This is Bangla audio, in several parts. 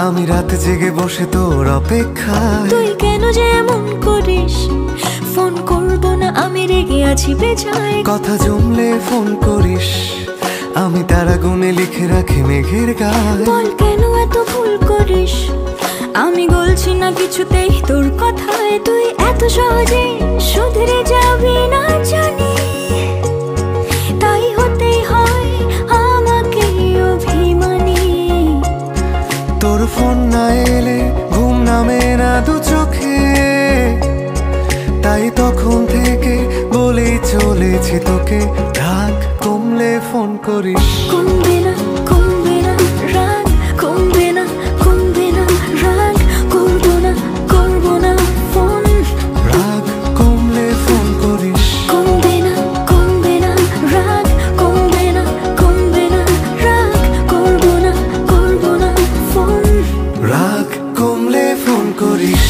আমি রাত জেগে বসে তোর অপেক্ষায়। তুই কেন যে এমন করিস? ফোন করব না আমি রেগে আছি বেজায়। কথা জমলে ফোন করিস, আমি তারা গুনে লিখে রাখি মেঘের গায়ে। বল কেন এত ভুল করিস? আমি বলছি না কিছুতেই তোর কথায়। তুই এত সহজে শুধরে যাবি না জানি, তাই হতেই হয় আমাকে অভিমানী। তোর ফোন না এলে ঘুম নামে না দু চোখে, তাই তখন থেকে বলেই চলেছি তোকে, রাগ কমলে ফোন করিস। কমবে না কমবে না রাগ, কমবে না কমবে না রাগ, করবো না করবো না ফোন। রাগ কমলে ফোন করিস। কমবে না কমবে না রাগ, কমবে না কমবে না রাগ, করবো না করবো না ফোন। রাগ কমলে ফোন করিস।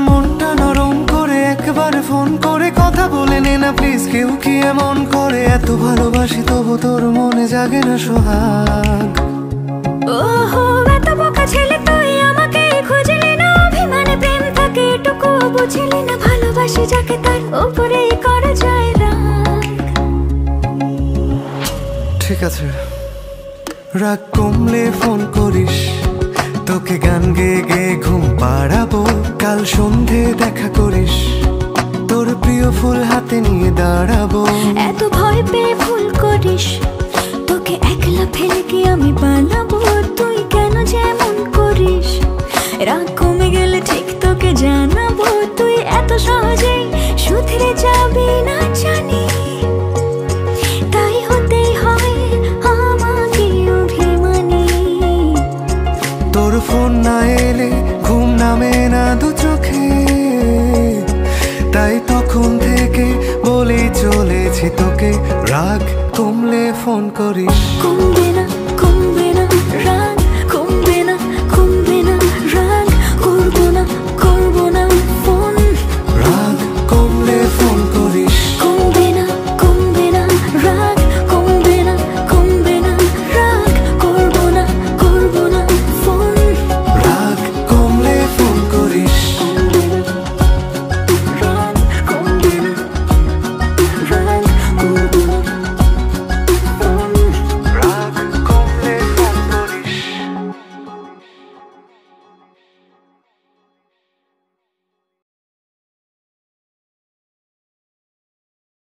মনটা নরম করে একবার ফোন করে কথা বলে নে না প্লিজ। কেউ কি এমন করে? এত ভালোবাসি তবু তোর মনে জাগে না সোহাগ। ওহো এত বোকা ছেলে তুই, আমাকে খুঁজলি না অভিমানে প্রেম থাকে এটুকুও বুঝলি না। ভালোবাসি যাকে তার উপরেই করা যায় রাগ। ঠিক আছে, রাগ কমলে ফোন করিস। তোকে গান গেয়ে গেয়ে ঘুম পাড়াবো, কাল সন্ধে দেখা করিস। তোর প্রিয় ফুল হাতে নিয়ে দাঁড়াবো। এত ভয় পেয়ে ভুল করিস? তোকে একলা ফেলে কি আমি পালাবো? তুই কেন যে এমন করিস? রাগ কমে গেলে ঠিক তোকে জানাবো। তুই এত সহজেই শুধরে যাবি না জানি, তাই হতেই হয় আমাকে অভিমানী। তোর ফোন না এলে ঘুম নামে না দু চোখে, তাই তখন থেকে বলেই চলেছি তোকে, রাগ কমলে ফোন করিস।